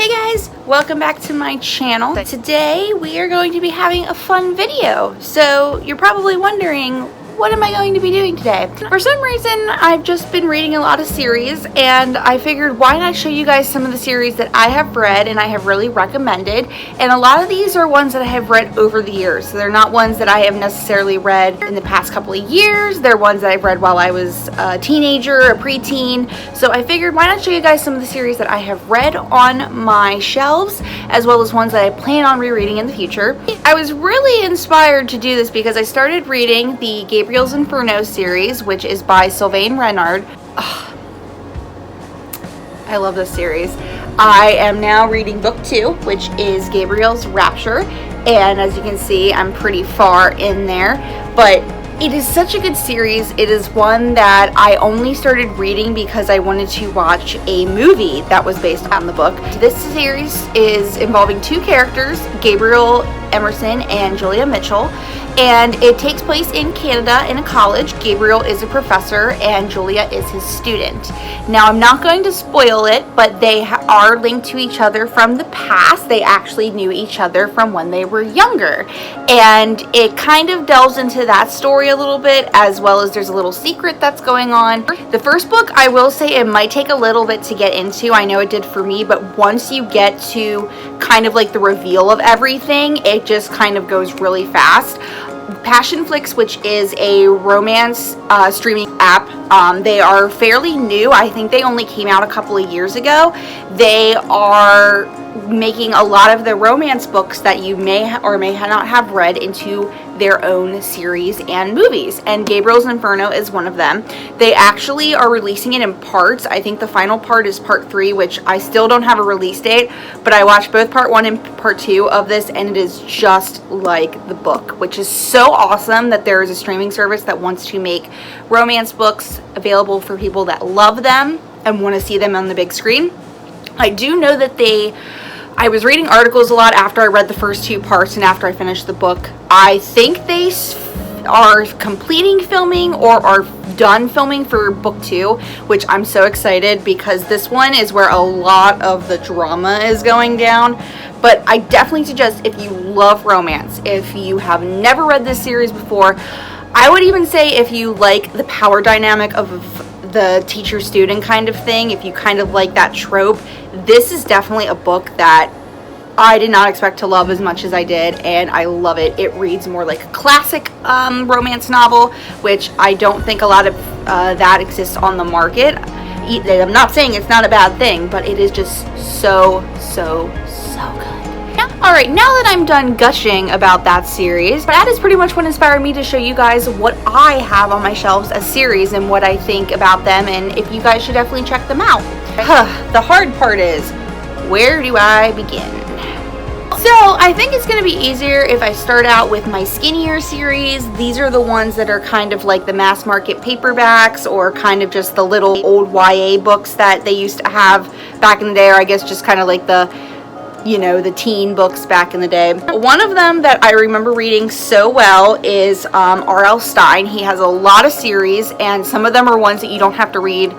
Hey guys, welcome back to my channel. Today we are going to be having a fun video. So you're probably wondering, what am I going to be doing today? For some reason, I've just been reading a lot of series, and I figured why not show you guys some of the series that I have read and I have really recommended. And a lot of these are ones that I have read over the years. So they're not ones that I have necessarily read in the past couple of years. They're ones that I've read while I was a teenager, a preteen. So I figured why not show you guys some of the series that I have read on my shelves, as well as ones that I plan on rereading in the future. I was really inspired to do this because I started reading the Gabriel's Inferno series, which is by Sylvain and Reynard. I love this series. I am now reading book 2, which is Gabriel's Rapture, and as you can see, I'm pretty far in there, but it is such a good series. It is one that I only started reading because I wanted to watch a movie that was based on the book. This series is involving two characters, Gabriel Emerson and Julia Mitchell, and it takes place in Canada in a college. Gabriel is a professor and Julia is his student. Now, I'm not going to spoil it, but they are linked to each other from the past. They actually knew each other from when they were younger, and it kind of delves into that story a little bit, as well as there's a little secret that's going on. The first book, I will say, it might take a little bit to get into. I know it did for me, but once you get to kind of like the reveal of everything, it just kind of goes really fast. Passionflix, which is a romance streaming app, they are fairly new. I think they only came out a couple of years ago. They are making a lot of the romance books that you may or may not have read into their own series and movies, and Gabriel's Inferno is one of them. They actually are releasing it in parts. I think the final part is part 3, which I still don't have a release date, but I watched both part 1 and part 2 of this, and it is just like the book, which is so awesome that there is a streaming service that wants to make romance books available for people that love them and want to see them on the big screen. I do know that I was reading articles a lot after I read the first 2 parts and after I finished the book. I think they are completing filming or are done filming for book 2, which I'm so excited because this one is where a lot of the drama is going down. But I definitely suggest, if you love romance, if you have never read this series before, I would even say if you like the power dynamic of the teacher-student kind of thing, if you kind of like that trope, this is definitely a book that I did not expect to love as much as I did, and I love it. It reads more like a classic romance novel, which I don't think a lot of that exists on the market. I'm not saying it's not a bad thing, but it is just so good. Alright, now that I'm done gushing about that series, that is pretty much what inspired me to show you guys what I have on my shelves as series and what I think about them, and if you guys should definitely check them out. The hard part is, where do I begin? So I think it's going to be easier if I start out with my skinnier series. These are the ones that are kind of like the mass market paperbacks, or kind of just the little old YA books that they used to have back in the day, or I guess just kind of like the teen books back in the day. One of them that I remember reading so well is RL Stine. He has a lot of series, and some of them are ones that you don't have to read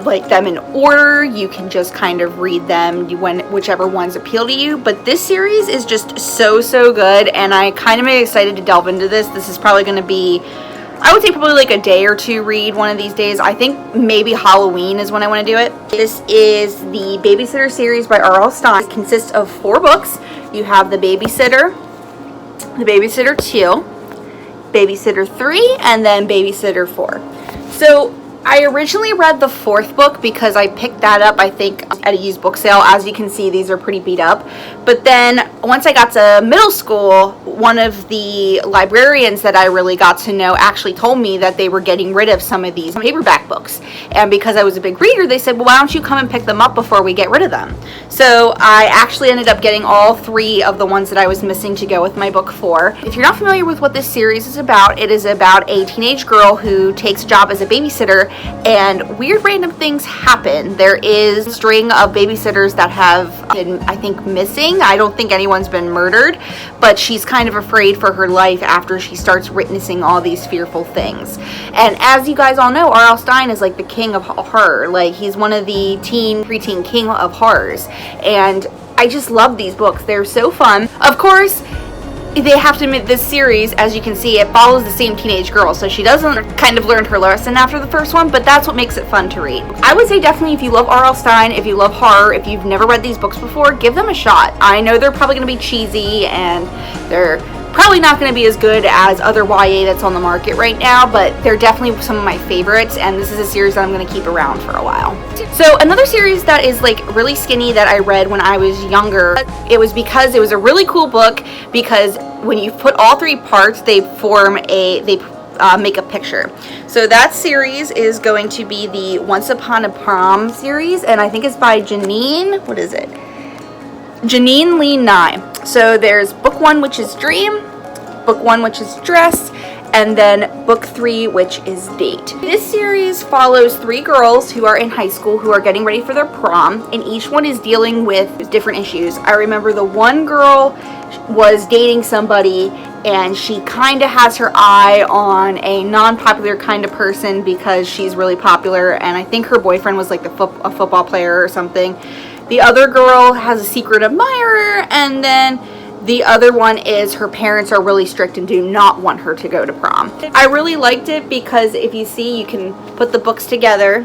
like them in order. You can just kind of read them whichever ones appeal to you. But this series is just so good, and I kind of am excited to delve into this. This is probably going to be, I would say, probably like a day or 2 read one of these days. I think maybe Halloween is when I want to do it. This is the Babysitter series by RL Stine. It consists of 4 books. You have the Babysitter, the Babysitter 2, Babysitter 3, and then Babysitter 4. So I originally read the 4th book because I picked that up, I think, at a used book sale. As you can see, these are pretty beat up. But then once I got to middle school, one of the librarians that I really got to know actually told me that they were getting rid of some of these paperback books. And because I was a big reader, they said, well, why don't you come and pick them up before we get rid of them? So I actually ended up getting all 3 of the ones that I was missing to go with my book 4. If you're not familiar with what this series is about, it is about a teenage girl who takes a job as a babysitter and weird random things happen. There is a string of babysitters that have been, I think, missing. I don't think anyone's been murdered, but she's kind of afraid for her life after she starts witnessing all these fearful things. And as you guys all know, RL Stine is like the king of horror. Like, he's one of the preteen king of horrors, and I just love these books. They're so fun. Of course, they have to admit, this series, as you can see, it follows the same teenage girl, so she doesn't kind of learn her lesson after the first one, but that's what makes it fun to read. I would say definitely if you love R.L. Stine, if you love horror, if you've never read these books before, give them a shot. I know they're probably going to be cheesy, and they're probably not going to be as good as other YA that's on the market right now, but they're definitely some of my favorites, and this is a series that I'm going to keep around for a while. So another series that is like really skinny that I read when I was younger, it was because it was a really cool book, because when you put all three parts, they make a picture. So that series is going to be the Once Upon a Prom series, and I think it's by Jeanine. What is it? Jeanine Lee Nye. So there's book 1, which is Dream, book 1, which is Dress, and then book 3, which is Date. This series follows 3 girls who are in high school who are getting ready for their prom, and each one is dealing with different issues. I remember the one girl was dating somebody, and she kind of has her eye on a non-popular kind of person because she's really popular, and I think her boyfriend was like a football player or something. The other girl has a secret admirer, and then the other one is her parents are really strict and do not want her to go to prom. I really liked it because if you see, you can put the books together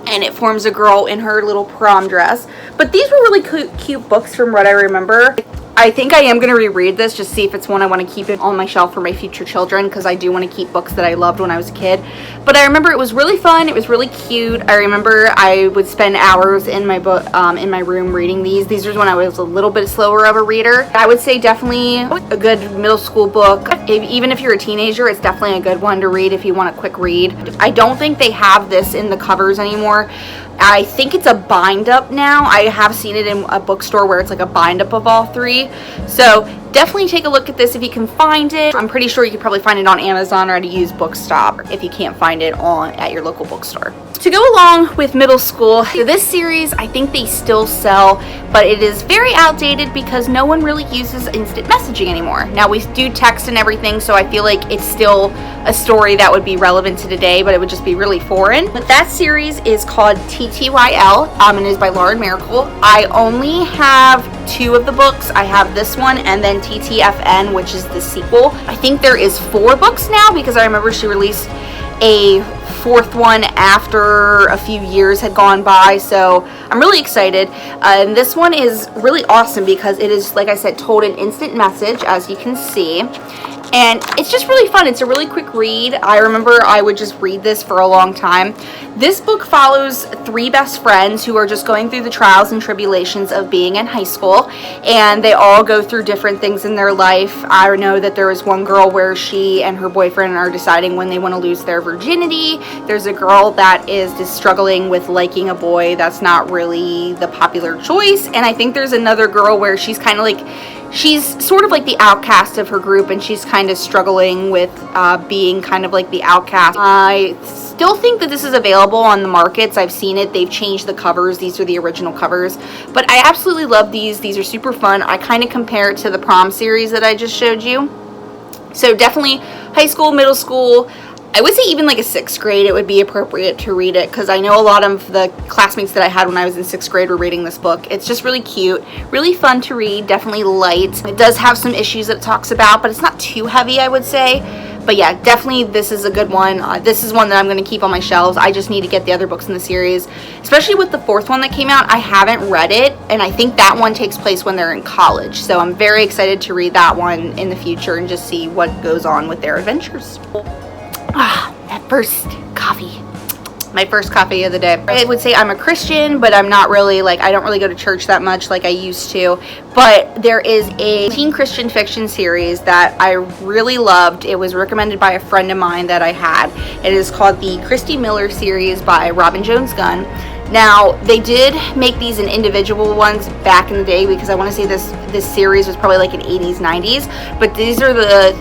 and it forms a girl in her little prom dress. But these were really cute books from what I remember. I think I am going to reread this, just see if it's one I want to keep it on my shelf for my future children, because I do want to keep books that I loved when I was a kid. But I remember it was really fun. It was really cute. I remember I would spend hours in my book, in my room reading these. These are when I was a little bit slower of a reader. I would say definitely a good middle school book. Even if you're a teenager, it's definitely a good one to read if you want a quick read. I don't think they have this in the covers anymore. I think it's a bind up now. I have seen it in a bookstore where it's like a bind up of all 3. So definitely take a look at this if you can find it. I'm pretty sure you could probably find it on Amazon or at a used bookstop if you can't find it at your local bookstore. To go along with middle school, this series, I think they still sell, but it is very outdated because no one really uses instant messaging anymore. Now, we do text and everything, so I feel like it's still a story that would be relevant to today, but it would just be really foreign. But that series is called TTYL, and it is by Myracle. I only have 2 of the books. I have this one and then TTFN, which is the sequel. I think there is 4 books now because I remember she released a 4th one after a few years had gone by, so I'm really excited. And this one is really awesome because it is, like I said, told in instant message, as you can see. And it's just really fun. It's a really quick read. I remember I would just read this for a long time. This book follows 3 best friends who are just going through the trials and tribulations of being in high school, and they all go through different things in their life. I know that there is one girl where she and her boyfriend are deciding when they want to lose their virginity. There's a girl that is just struggling with liking a boy that's not really the popular choice, and I think there's another girl where she's kind of like, she's sort of like the outcast of her group, and she's kind of struggling with being kind of like the outcast. I still think that this is available on the markets. I've seen it. They've changed the covers. These are the original covers. But I absolutely love these. These are super fun. I kind of compare it to the Prom series that I just showed you. So definitely high school, middle school. I would say even like a 6th grade, it would be appropriate to read it, because I know a lot of the classmates that I had when I was in 6th grade were reading this book. It's just really cute, really fun to read, definitely light. It does have some issues that it talks about, but it's not too heavy, I would say. But yeah, definitely this is a good one. This is one that I'm going to keep on my shelves. I just need to get the other books in the series, especially with the 4th one that came out. I haven't read it, and I think that one takes place when they're in college. So I'm very excited to read that one in the future and just see what goes on with their adventures. That first coffee. My first coffee of the day. I would say I'm a Christian, but I'm not really, like, I don't really go to church that much like I used to. But there is a teen Christian fiction series that I really loved. It was recommended by a friend of mine that I had. It is called the Christy Miller series by Robin Jones Gunn. Now, they did make these in individual ones back in the day, because I want to say this series was probably like in 80s, 90s, but these are the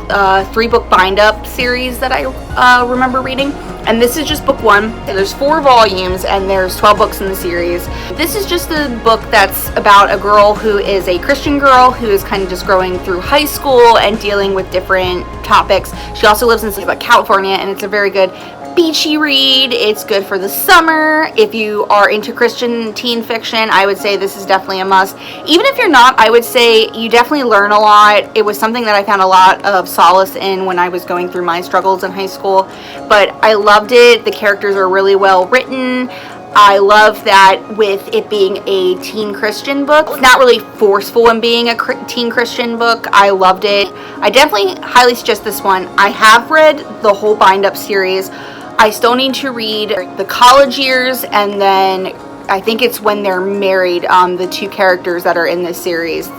3-book bind-up series that I remember reading, and this is just book 1. There's 4 volumes, and there's 12 books in the series. This is just a book that's about a girl who is a Christian girl who is kind of just growing through high school and dealing with different topics. She also lives in California, and it's a very good beachy read. It's good for the summer. If you are into Christian teen fiction, I would say this is definitely a must. Even if you're not, I would say you definitely learn a lot. It was something that I found a lot of solace in when I was going through my struggles in high school, but I loved it. The characters are really well written. I love that with it being a teen Christian book. It's not really forceful in being a teen Christian book. I loved it. I definitely highly suggest this one. I have read the whole bind-up series. I still need to read the college years, and then I think it's when they're married, the 2 characters that are in this series,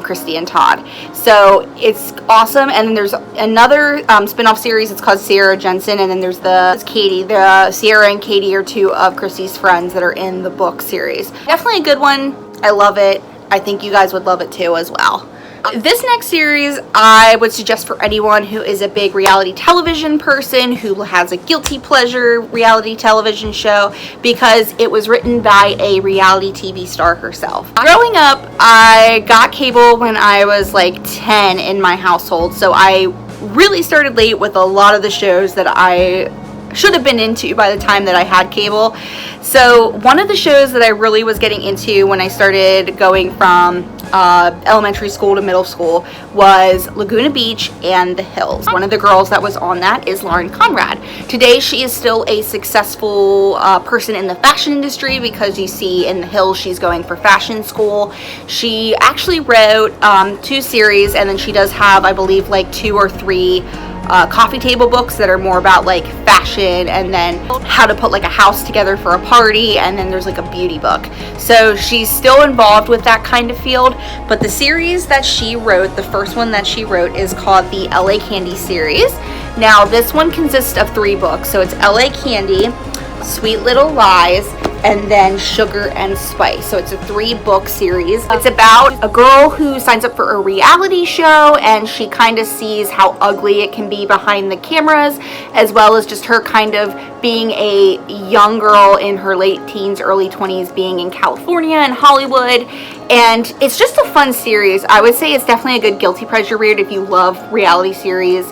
Christy and Todd. So it's awesome. And then there's another spin-off series. It's called Sierra Jensen, and then there's Katie. The Sierra and Katie are 2 of Christy's friends that are in the book series. Definitely a good one. I love it. I think you guys would love it too as well. This next series I would suggest for anyone who is a big reality television person, who has a guilty pleasure reality television show, because it was written by a reality TV star herself. Growing up, I got cable when I was like 10 in my household, so I really started late with a lot of the shows that I should have been into by the time that I had cable. So one of the shows that I really was getting into when I started going from elementary school to middle school was Laguna Beach and The Hills. One of the girls that was on that is Lauren Conrad. Today she is still a successful person in the fashion industry, because you see in The Hills she's going for fashion school. She actually wrote 2 series, and then she does have, I believe, like 2 or 3 coffee table books that are more about like fashion, and then how to put like a house together for a party, and then there's like a beauty book. So she's still involved with that kind of field, but the series that she wrote, the first one that she wrote, is called the LA Candy series. Now this one consists of 3 books, so it's LA Candy, Sweet Little Lies, and then Sugar and Spice. So it's a 3-book series. It's about a girl who signs up for a reality show, and she kind of sees how ugly it can be behind the cameras, as well as just her kind of being a young girl in her late teens, early 20s, being in California and Hollywood. And it's just a fun series. I would say it's definitely a good guilty pleasure read if you love reality series.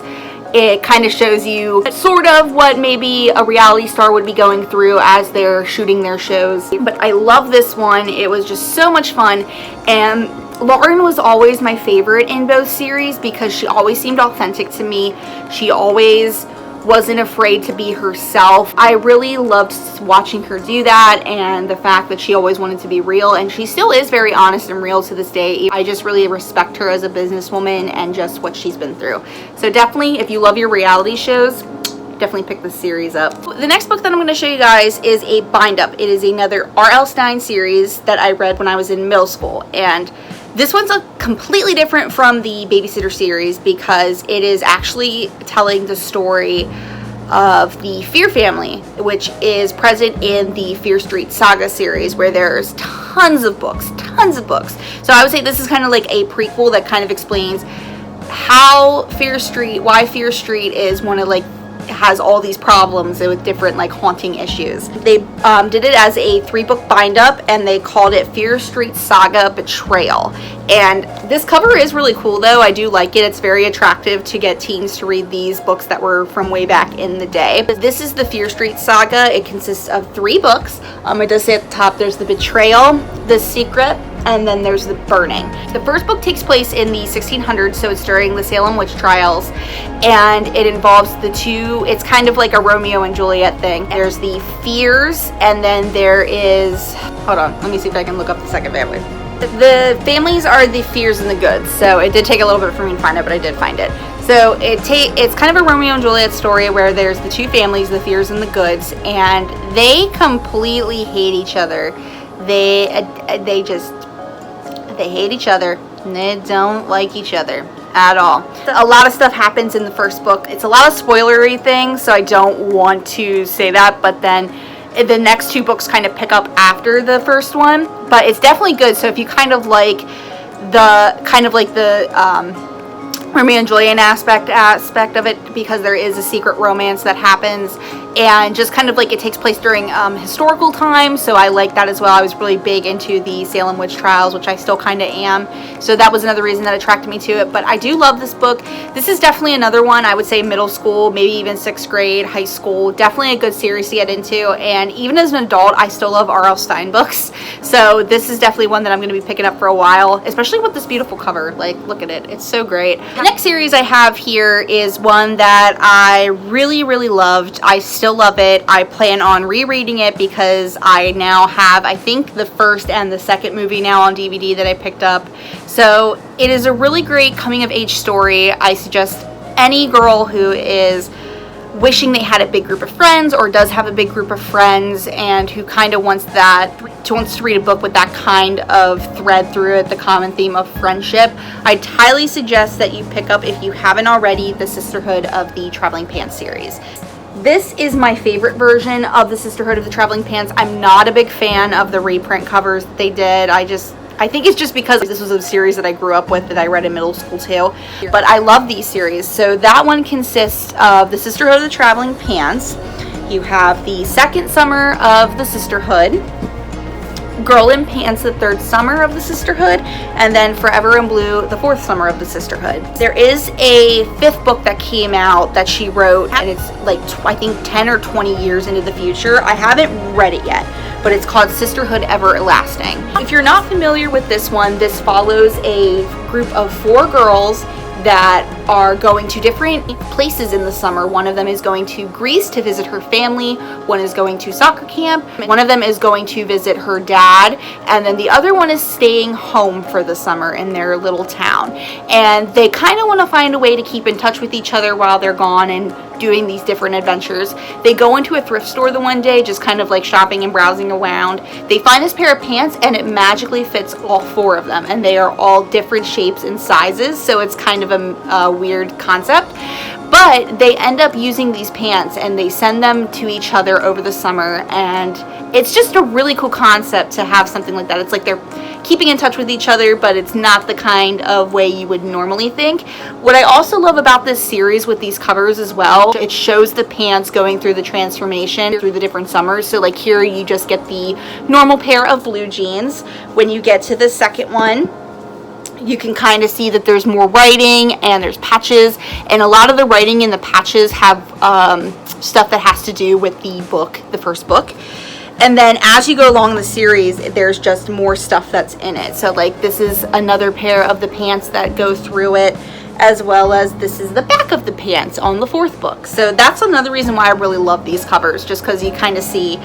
It kind of shows you sort of what maybe a reality star would be going through as they're shooting their shows. But I love this one. It was just so much fun. And Lauren was always my favorite in both series, because she always seemed authentic to me. She always wasn't afraid to be herself. I really loved watching her do that, and the fact that she always wanted to be real, and she still is very honest and real to this day. I just really respect her as a businesswoman and just what she's been through. So definitely, if you love your reality shows, definitely pick this series up. The next book that I'm going to show you guys is a bind-up. It is another RL Stine series that I read when I was in middle school, and this one's completely different from the Babysitter series, because it is actually telling the story of the Fear family, which is present in the Fear Street Saga series, where there's tons of books. So I would say this is kind of like a prequel that kind of explains how why Fear Street is one of like has all these problems with different like haunting issues. They did it as a 3-book bind-up, and they called it Fear Street Saga Betrayal. And this cover is really cool though. I do like it. It's very attractive to get teens to read these books that were from way back in the day. This is the Fear Street Saga. It consists of 3 books. It does say at the top there's the Betrayal, the Secret, and then there's the Burning. The first book takes place in the 1600s, so it's during the Salem witch trials, and it involves the 2, it's kind of like a Romeo and Juliet thing. There's the Fears, and then there is, hold on, let me see if I can look up the second family. The families are the Fears and the Goods, so it did take a little bit for me to find it, but I did find it. So it's kind of a Romeo and Juliet story where there's the 2 families, the Fears and the Goods, and they completely hate each other. They hate each other, and they don't like each other at all. A lot of stuff happens in the first book. It's a lot of spoilery things, so I don't want to say that, but then The next two books kind of pick up after the first one, but it's definitely good. So if you kind of like the Romeo and Juliet aspect of it, because there is a secret romance that happens, and just kind of like it takes place during historical times, so I like that as well. I was really big into the Salem witch trials, which I still kind of am, so that was another reason that attracted me to it. But I do love this book. This is definitely another one, I would say middle school, maybe even 6th grade, high school, definitely a good series to get into. And even as an adult, I still love RL Stine books, so this is definitely one that I'm going to be picking up for a while, especially with this beautiful cover. Like, look at it, it's so great. The next series I have here is one that I really loved. I still love it. I plan on rereading it because I now have, I think, the first and the second movie now on DVD that I picked up. So it is a really great coming of age story. I suggest any girl who is wishing they had a big group of friends, or does have a big group of friends, and who kind of wants to read a book with that kind of thread through it, the common theme of friendship. I'd highly suggest that you pick up, if you haven't already, the Sisterhood of the Traveling Pants series. This is my favorite version of the Sisterhood of the Traveling Pants. I'm not a big fan of the reprint covers that they did. I think it's just because this was a series that I grew up with, that I read in middle school too. But I love these series. So that one consists of the Sisterhood of the Traveling Pants. You have the second summer of the Sisterhood, Girl in Pants, the third summer of the Sisterhood, and then Forever in Blue, the fourth summer of the Sisterhood. There is a fifth book that came out that she wrote, and it's like, I think 10 or 20 years into the future. I haven't read it yet, but it's called Sisterhood Everlasting. If you're not familiar with this one, this follows a group of 4 girls that are going to different places in the summer. One of them is going to Greece to visit her family, one is going to soccer camp, one of them is going to visit her dad, and then the other one is staying home for the summer in their little town. And they kind of want to find a way to keep in touch with each other while they're gone and doing these different adventures. They go into a thrift store the one day, just kind of like shopping and browsing around. They find this pair of pants, and it magically fits all 4 of them, and they are all different shapes and sizes, so it's kind of a weird concept. But they end up using these pants, and they send them to each other over the summer, and it's just a really cool concept to have something like that. It's like they're keeping in touch with each other, but it's not the kind of way you would normally think. What I also love about this series with these covers as well, it shows the pants going through the transformation through the different summers. So like here you just get the normal pair of blue jeans. When you get to the second one, you can kind of see that there's more writing and there's patches, and a lot of the writing in the patches have stuff that has to do with the book, the first book. And then as you go along the series, there's just more stuff that's in it. So like this is another pair of the pants that go through it, as well as this is the back of the pants on the 4th book. So that's another reason why I really love these covers, just because you kind of see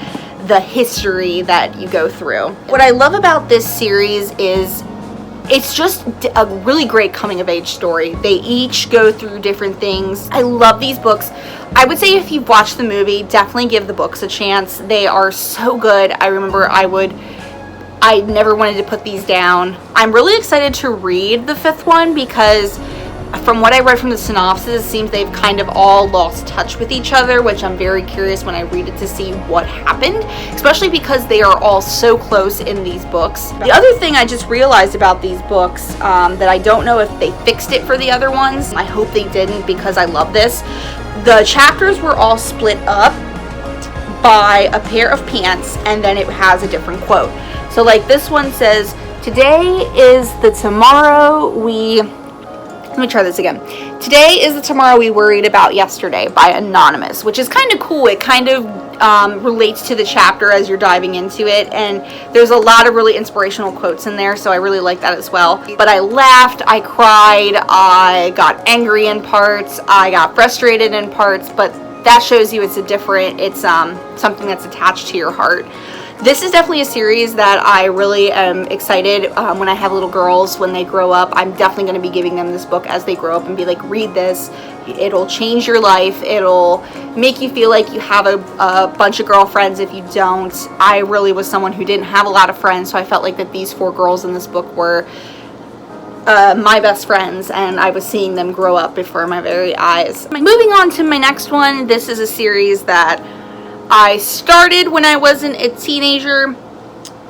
the history that you go through. What I love about this series is it's just a really great coming of age story. They each go through different things. I love these books. I would say if you've watched the movie, definitely give the books a chance. They are so good. I remember I never wanted to put these down. I'm really excited to read the 5th one because from what I read from the synopsis, it seems they've kind of all lost touch with each other, which I'm very curious when I read it to see what happened, especially because they are all so close in these books. The other thing I just realized about these books, that I don't know if they fixed it for the other ones. I hope they didn't, because I love this. The chapters were all split up by a pair of pants, and then it has a different quote. So like this one says, "Today is the tomorrow we..." Let me try this again. "Today is the tomorrow we worried about yesterday," by Anonymous, which is kind of cool. It kind of relates to the chapter as you're diving into it, and there's a lot of really inspirational quotes in there, so I really like that as well. But I laughed, I cried, I got angry in parts, I got frustrated in parts, but that shows you it's something that's attached to your heart. This is definitely a series that I really am excited when I have little girls, when they grow up. I'm definitely going to be giving them this book as they grow up and be like, read this. It'll change your life. It'll make you feel like you have a bunch of girlfriends if you don't. I really was someone who didn't have a lot of friends, so I felt like that these 4 girls in this book were my best friends, and I was seeing them grow up before my very eyes. Moving on to my next one, this is a series that I started when I wasn't a teenager,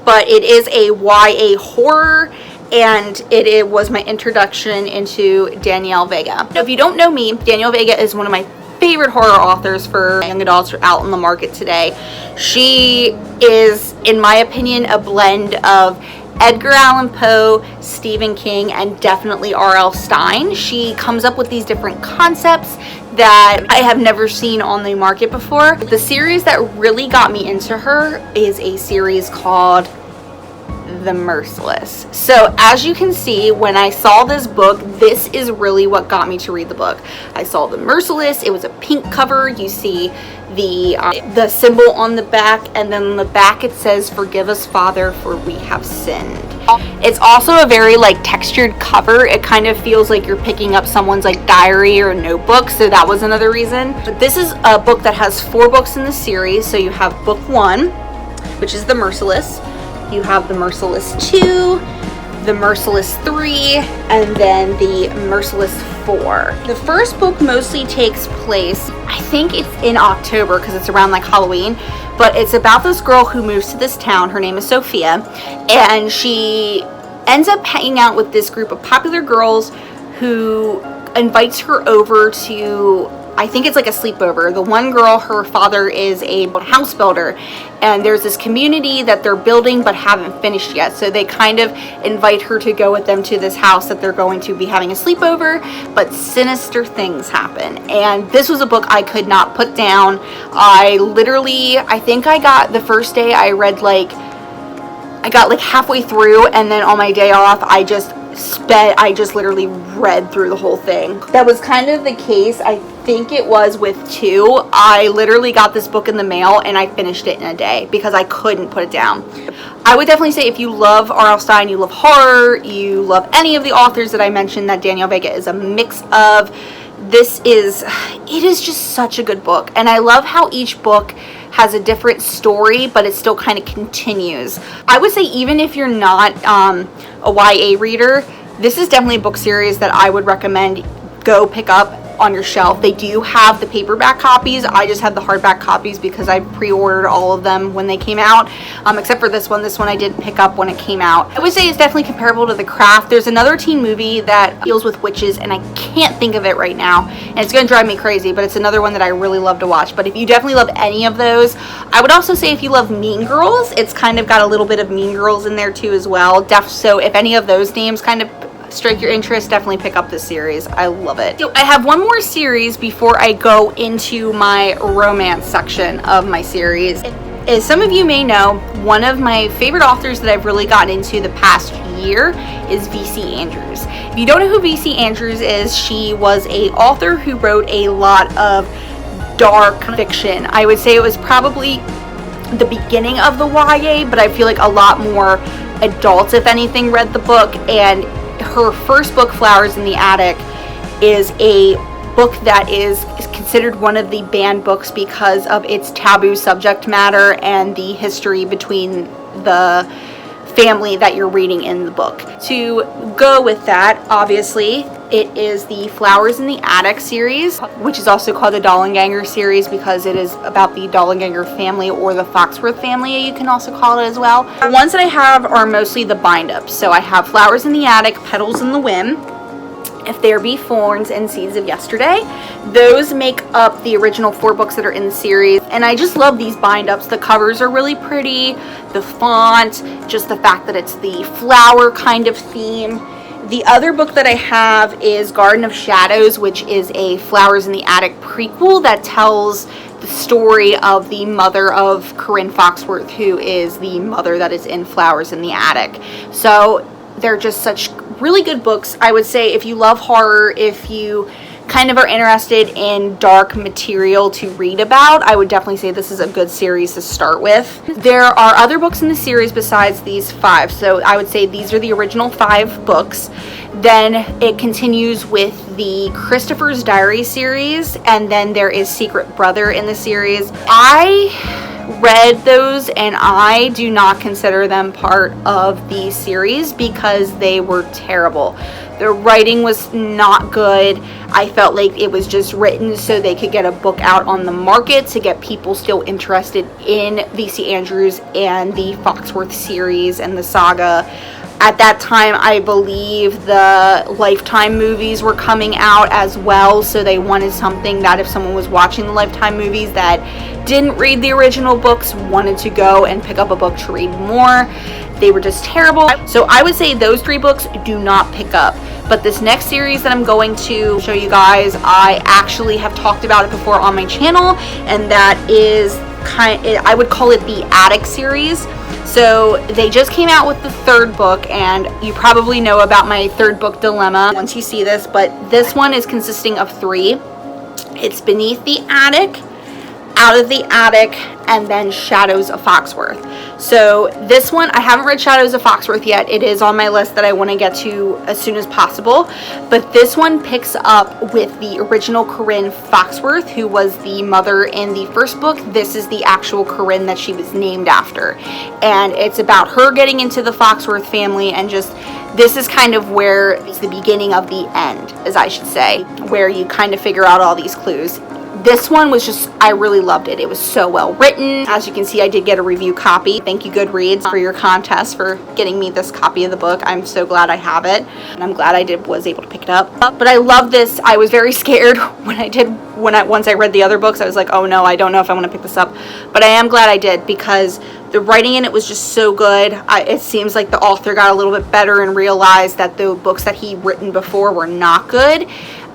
but it is a YA horror, and it was my introduction into Danielle Vega. Now, if you don't know me, Danielle Vega is one of my favorite horror authors for young adults out in the market today. She is, in my opinion, a blend of Edgar Allan Poe, Stephen King, and definitely RL Stine. She comes up with these different concepts that I have never seen on the market before. The series that really got me into her is a series called The Merciless. So as you can see, when I saw this book, this is really what got me to read the book. I saw The Merciless. It was a pink cover. You see the symbol on the back, and then on the back it says, "Forgive us, Father, for we have sinned." It's also a very like textured cover. It kind of feels like you're picking up someone's like diary or notebook, so that was another reason. But this is a book that has 4 books in the series. So you have book 1, which is The Merciless. You have The Merciless 2, The Merciless 3, and then The Merciless 4. The first book mostly takes place, I think it's in October because it's around like Halloween, but it's about this girl who moves to this town. Her name is Sophia, and she ends up hanging out with this group of popular girls who invites her over to, I think it's like a sleepover. The one girl, her father is a house builder, and there's this community that they're building but haven't finished yet. So they kind of invite her to go with them to this house that they're going to be having a sleepover, but sinister things happen. And this was a book I could not put down. I think I got the first day I read I got like halfway through, and then on my day off I just literally read through the whole thing. That was kind of the case, I think it was with 2. I literally got this book in the mail and I finished it in a day because I couldn't put it down. I would definitely say if you love R.L. Stine, you love horror, you love any of the authors that I mentioned that Danielle Vega is a mix of, it is just such a good book. And I love how each book has a different story, but it still kind of continues. I would say even if you're not a YA reader, this is definitely a book series that I would recommend go pick up on your shelf. They do have the paperback copies. I just have the hardback copies because I pre-ordered all of them when they came out, except for this one. This one I did pick up when it came out. I would say it's definitely comparable to The Craft. There's another teen movie that deals with witches, and I can't think of it right now, and it's going to drive me crazy, but it's another one that I really love to watch. But if you definitely love any of those, I would also say if you love Mean Girls, it's kind of got a little bit of Mean Girls in there too as well. So if any of those names kind of strike your interest, definitely pick up this series. I love it. So I have one more series before I go into my romance section of my series. As some of you may know, one of my favorite authors that I've really gotten into the past year is V.C. Andrews. If you don't know who V.C. Andrews is, she was an author who wrote a lot of dark fiction. I would say it was probably the beginning of the YA, but I feel like a lot more adults, if anything, read the book. And her first book, Flowers in the Attic, is a book that is considered one of the banned books because of its taboo subject matter and the history between the family that you're reading in the book. To go with that, obviously, it is the Flowers in the Attic series, which is also called the Dollanganger series because it is about the Dollanganger family, or the Foxworth family, you can also call it as well. The ones that I have are mostly the bind-ups. So I have Flowers in the Attic, Petals in the Wind, If There Be Thorns, and Seeds of Yesterday. Those make up the original 4 books that are in the series, and I just love these bind-ups. The covers are really pretty, the font, just the fact that it's the flower kind of theme. The other book that I have is Garden of Shadows, which is a Flowers in the Attic prequel that tells the story of the mother of Corinne Foxworth, who is the mother that is in Flowers in the Attic. So they're just such really good books. I would say if you love horror, if you kind of are interested in dark material to read about, I would definitely say this is a good series to start with. There are other books in the series besides these 5, so I would say these are the original 5 books. Then it continues with the Christopher's Diary series, and then there is Secret Brother in the series. I read those, and I do not consider them part of the series because they were terrible. The writing was not good. I felt like it was just written so they could get a book out on the market to get people still interested in V.C. Andrews and the Foxworth series and the Saga. At that time, I believe the Lifetime movies were coming out as well, so they wanted something that if someone was watching the Lifetime movies that didn't read the original books, wanted to go and pick up a book to read more. They were just terrible. So I would say those 3 books do not pick up. But this next series that I'm going to show you guys, I actually have talked about it before on my channel, and that is I would call it the Attic series. So they just came out with the 3rd book, and you probably know about my 3rd book dilemma once you see this, but this one is consisting of 3. It's Beneath the Attic, Out of the Attic, and then Shadows of Foxworth. So this one, I haven't read Shadows of Foxworth yet. It is on my list that I want to get to as soon as possible. But this one picks up with the original Corinne Foxworth, who was the mother in the 1st book. This is the actual Corinne that she was named after. And it's about her getting into the Foxworth family, and just, this is kind of where it's the beginning of the end, as I should say, where you kind of figure out all these clues. This one was just, I really loved it. It was so well written. As you can see, I did get a review copy. Thank you, Goodreads, for your contest for getting me this copy of the book. I'm so glad I have it, and I'm glad I was able to pick it up. But I love this. I was very scared once I read the other books. I was like, oh no, I don't know if I want to pick this up. But I am glad I did, because the writing in it was just so good. It seems like the author got a little bit better and realized that the books that he'd written before were not good.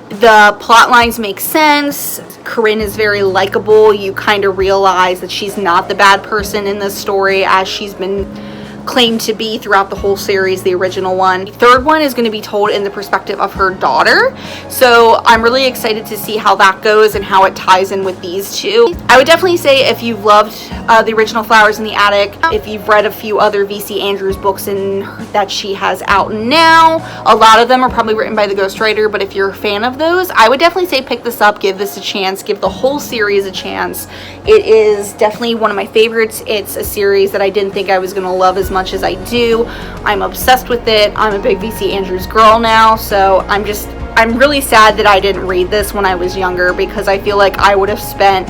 The plot lines make sense. Corinne is very likable. You kind of realize that she's not the bad person in this story as she's been claimed to be throughout the whole series, the original one. The 3rd one is going to be told in the perspective of her daughter. So I'm really excited to see how that goes and how it ties in with these 2. I would definitely say if you've loved the original Flowers in the Attic, if you've read a few other V.C. Andrews books that she has out now, a lot of them are probably written by the ghostwriter, but if you're a fan of those, I would definitely say pick this up, give this a chance, give the whole series a chance. It is definitely one of my favorites. It's a series that I didn't think I was going to love as much as I do. I'm obsessed with it. I'm a big V.C. Andrews girl now, so I'm really sad that I didn't read this when I was younger, because I feel like I would have spent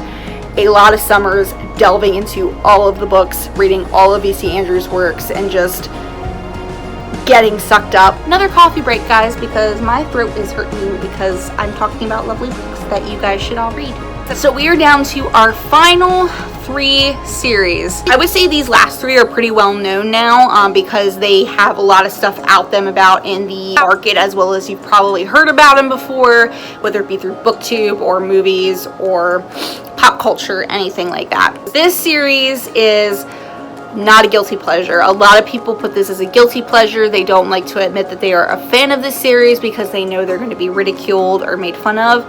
a lot of summers delving into all of the books, reading all of V.C. Andrews' works, and just getting sucked up. Another coffee break, guys, because my throat is hurting because I'm talking about lovely books that you guys should all read. So we are down to our final 3 series. I would say these last 3 are pretty well known now because they have a lot of stuff out them about in the market, as well as you've probably heard about them before, whether it be through booktube or movies or pop culture, anything like that. This series is not a guilty pleasure. A lot of people put this as a guilty pleasure. They don't like to admit that they are a fan of this series because they know they're going to be ridiculed or made fun of.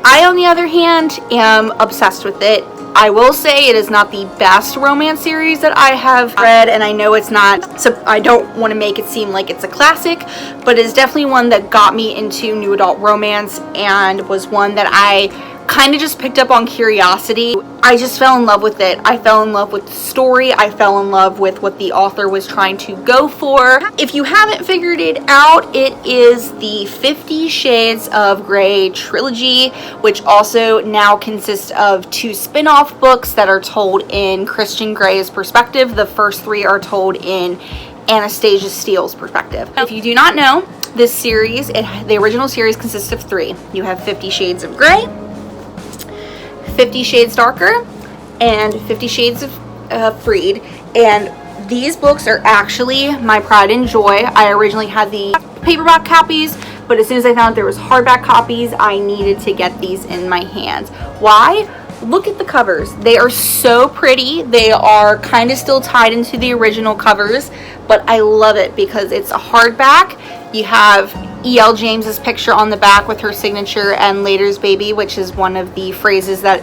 I, on the other hand, am obsessed with it. I will say it is not the best romance series that I have read, and I know it's not, so I don't want to make it seem like it's a classic, but it's definitely one that got me into new adult romance and was one that I kind of just picked up on curiosity. I just fell in love with it. I fell in love with the story. I fell in love with what the author was trying to go for. If you haven't figured it out, it is the 50 Shades of Grey trilogy, which also now consists of 2 spin-off books that are told in Christian Grey's perspective. The first 3 are told in Anastasia Steele's perspective. If you do not know, this series, the original series consists of 3. You have 50 Shades of Grey, 50 Shades Darker, and 50 Shades of Freed. And these books are actually my pride and joy. I originally had the paperback copies, but as soon as I found there was hardback copies, I needed to get these in my hands. Why? Look at the covers. They are so pretty. They are kind of still tied into the original covers, but I love it because it's a hardback. You have E.L. James's picture on the back with her signature and Later's baby, which is one of the phrases that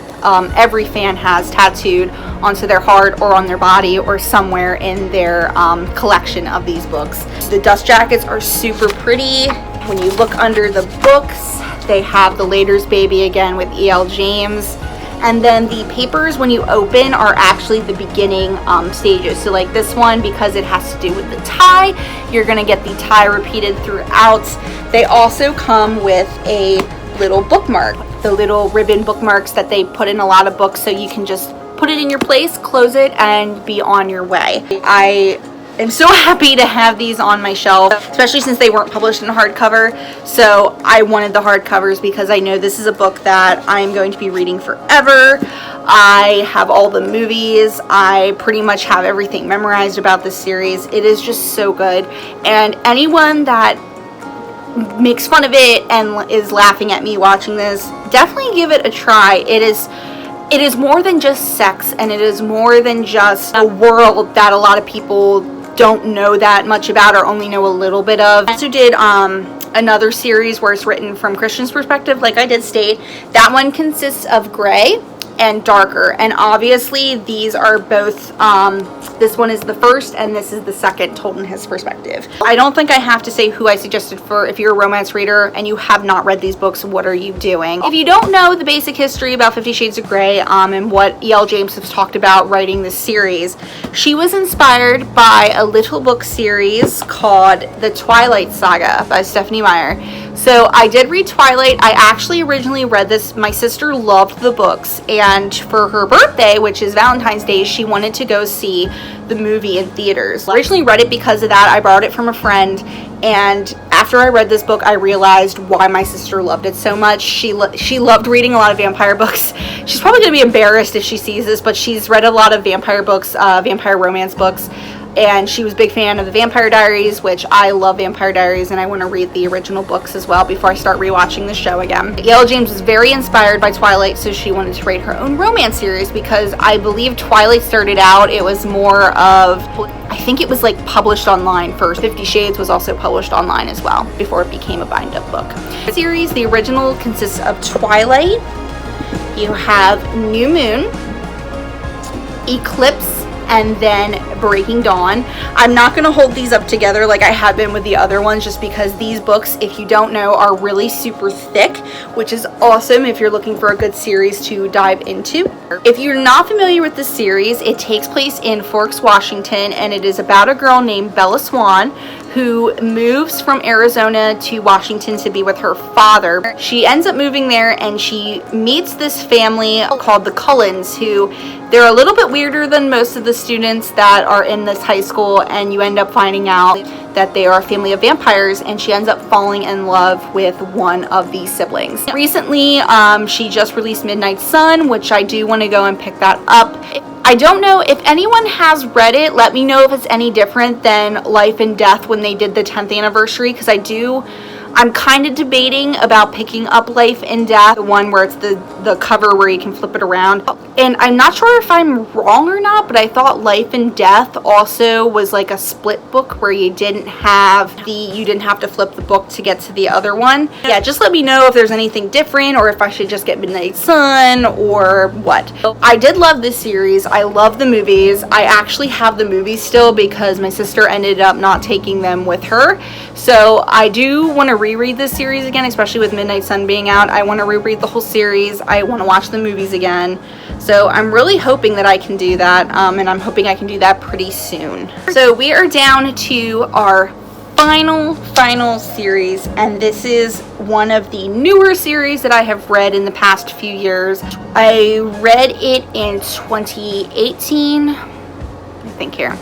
every fan has tattooed onto their heart or on their body or somewhere in their collection of these books. The dust jackets are super pretty. When you look under the books, they have the Later's baby again with E.L. James. And then the papers, when you open, are actually the beginning stages. So like this one, because it has to do with the tie, you're going to get the tie repeated throughout. They also come with a little bookmark, the little ribbon bookmarks that they put in a lot of books, so you can just put it in your place, close it, and be on your way. I am so happy to have these on my shelf, especially since they weren't published in hardcover. So I wanted the hardcovers because I know this is a book that I'm going to be reading forever. I have all the movies. I pretty much have everything memorized about this series. It is just so good. And anyone that makes fun of it and is laughing at me watching this, definitely give it a try. It is more than just sex, and it is more than just a world that a lot of people don't know that much about or only know a little bit of. I also did another series where it's written from Christian's perspective, like I did state. That one consists of gray and darker, and obviously these are both this one is the first and this is the second, told in his perspective. I don't think I have to say who I suggested for. If you're a romance reader and you have not read these books, what are you doing? If you don't know the basic history about 50 Shades of Grey and what E.L. James has talked about writing this series, she was inspired by a little book series called The Twilight Saga by Stephanie Meyer. So I did read Twilight. I actually originally read this. My sister loved the books, and for her birthday, which is Valentine's Day, she wanted to go see the movie in theaters. I originally read it because of that. I borrowed it from a friend, and after I read this book, I realized why my sister loved it so much. She loved reading a lot of vampire books. She's probably going to be embarrassed if she sees this, but she's read a lot of vampire books, vampire romance books. And she was a big fan of the Vampire Diaries, which I love Vampire Diaries, and I want to read the original books as well before I start rewatching the show again. E.L. James was very inspired by Twilight, so she wanted to write her own romance series, because I believe Twilight started out, it was more of, I think it was like published online first. 50 Shades was also published online as well before it became a bind-up book. The series, the original, consists of Twilight, you have New Moon, Eclipse, and then Breaking Dawn. I'm not going to hold these up together like I have been with the other ones, just because these books, if you don't know, are really super thick, which is awesome if you're looking for a good series to dive into. If you're not familiar with this series, it takes place in Forks, Washington, and it is about a girl named Bella Swan who moves from Arizona to Washington to be with her father. She ends up moving there, and she meets this family called the Cullens, who they're a little bit weirder than most of the students that are in this high school, and you end up finding out that they are a family of vampires, and she ends up falling in love with one of these siblings. Recently, she just released Midnight Sun, which I do want to go and pick that up. I don't know if anyone has read it. Let me know if it's any different than Life and Death when they did the 10th anniversary, because I'm kind of debating about picking up Life and Death, the one where it's the cover where you can flip it around. And I'm not sure if I'm wrong or not, but I thought Life and Death also was like a split book where you didn't have to flip the book to get to the other one. Yeah, just let me know if there's anything different, or if I should just get Midnight Sun or what. I did love this series. I love the movies. I actually have the movies still because my sister ended up not taking them with her. So I do want to reread this series again, especially with Midnight Sun being out. I want to reread the whole series. I want to watch the movies again. So I'm really hoping that I can do that, and I'm hoping I can do that pretty soon. So we are down to our final series, and this is one of the newer series that I have read in the past few years. I read it in 2018, I think here.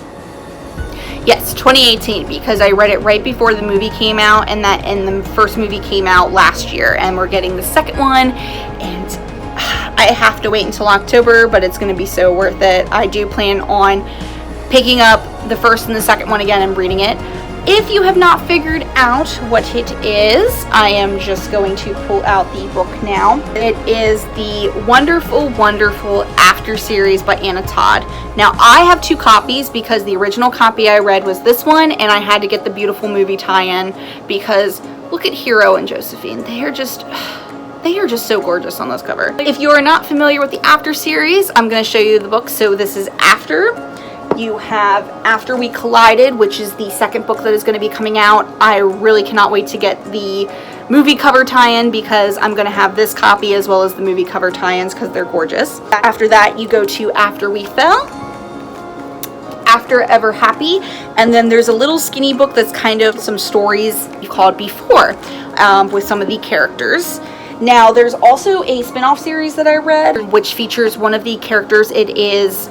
Yes, 2018, because I read it right before the movie came out, and the first movie came out last year, and we're getting the second one, and I have to wait until October, but it's going to be so worth it. I do plan on picking up the first and the second one again and reading it. If you have not figured out what it is, I am just going to pull out the book now. It is the wonderful After series by Anna Todd. Now, I have two copies because the original copy I read was this one, and I had to get the beautiful movie tie-in because look at Hero and Josephine. They are just so gorgeous on this cover. If you are not familiar with the After series, I'm going to show you the book. So this is After. You have After We Collided, which is the second book that is going to be coming out. I really cannot wait to get the movie cover tie-in because I'm going to have this copy as well as the movie cover tie-ins because they're gorgeous. After that, you go to After We Fell, After Ever Happy, and then there's a little skinny book that's kind of some stories called Before with some of the characters. Now, there's also a spin-off series that I read, which features one of the characters. It is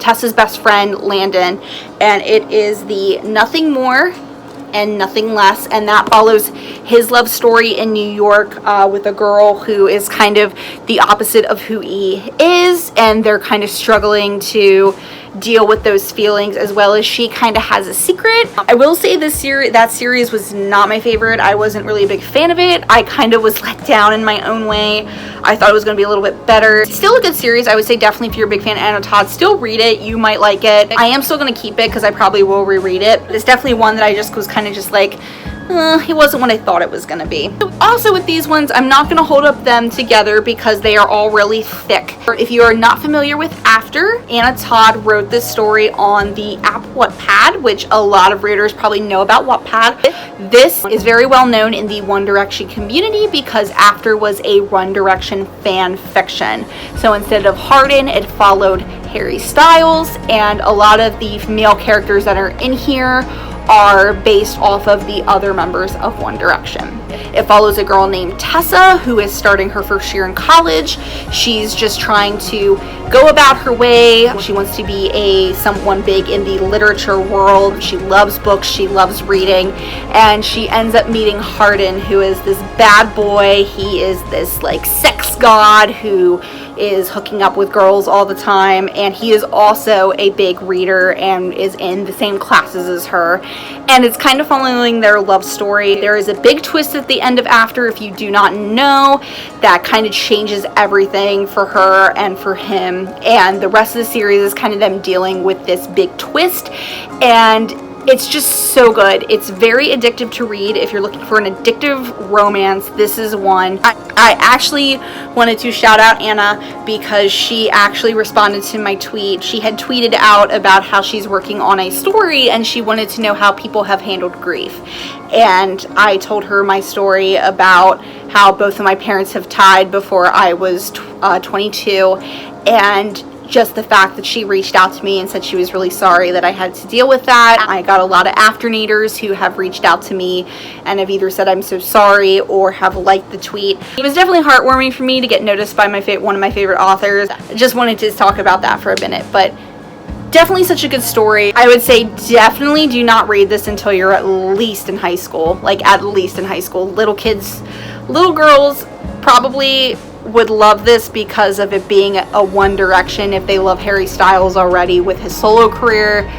Tessa's best friend, Landon, and it is the Nothing More and Nothing Less, and that follows his love story in New York with a girl who is kind of the opposite of who he is, and they're kind of struggling to deal with those feelings, as well as she kind of has a secret. I will say that series was not my favorite. I wasn't really a big fan of it. I kind of was let down in my own way. I thought it was going to be a little bit better. Still a good series. I would say definitely if you're a big fan of Anna Todd, still read it. You might like it. I am still going to keep it because I probably will reread it. It's definitely one that I just was kind of just like, it wasn't what I thought it was going to be. Also with these ones, I'm not going to hold up them together because they are all really thick. If you are not familiar with After, Anna Todd wrote this story on the app Wattpad, which a lot of readers probably know about Wattpad. This is very well known in the One Direction community because After was a One Direction fan fiction. So instead of Harden, it followed Harry Styles, and a lot of the male characters that are in here are based off of the other members of One Direction. It follows a girl named Tessa who is starting her first year in college. She's just trying to go about her way. She wants to be someone big in the literature world. She loves books, she loves reading, and she ends up meeting Harden, who is this bad boy. He is this like sex god who is hooking up with girls all the time, and he is also a big reader and is in the same classes as her, and it's kind of following their love story. There is a big twist at the end of After, if you do not know, that kind of changes everything for her and for him, and the rest of the series is kind of them dealing with this big twist, and it's just so good. It's very addictive to read. If you're looking for an addictive romance, this is one. I actually wanted to shout out Anna because she actually responded to my tweet. She had tweeted out about how she's working on a story and she wanted to know how people have handled grief. And I told her my story about how both of my parents have died before I was 22, and just the fact that she reached out to me and said she was really sorry that I had to deal with that. I got a lot of Afterneaters who have reached out to me and have either said I'm so sorry or have liked the tweet. It was definitely heartwarming for me to get noticed by one of my favorite authors. I just wanted to talk about that for a minute, but definitely such a good story. I would say definitely do not read this until you're at least in high school. Like at least in high school. Little kids, little girls probably would love this because of it being a One Direction. If they love Harry Styles already with his solo career,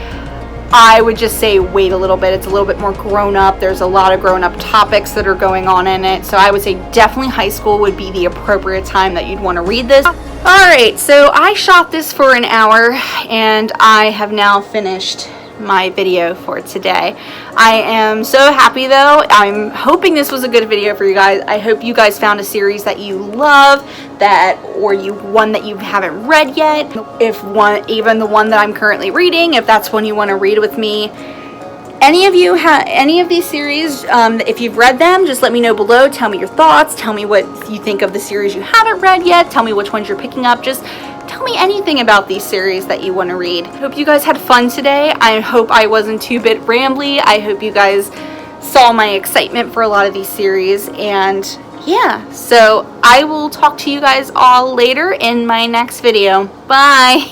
I would just say wait a little bit. It's a little bit more grown up. There's a lot of grown up topics that are going on in it. So I would say definitely high school would be the appropriate time that you'd want to read this. Alright, so I shot this for an hour and I have now finished my video for today. I am so happy though. I'm hoping this was a good video for you guys. I hope you guys found a series that you love, or one that you haven't read yet. Even the one that I'm currently reading, if that's one you want to read with me. Any of you have any of these series, if you've read them, just let me know below. Tell me your thoughts. Tell me what you think of the series you haven't read yet. Tell me which ones you're picking up. Just tell me anything about these series that you want to read. Hope you guys had fun today. I hope I wasn't too bit rambly. I hope you guys saw my excitement for a lot of these series. And yeah, so I will talk to you guys all later in my next video. Bye!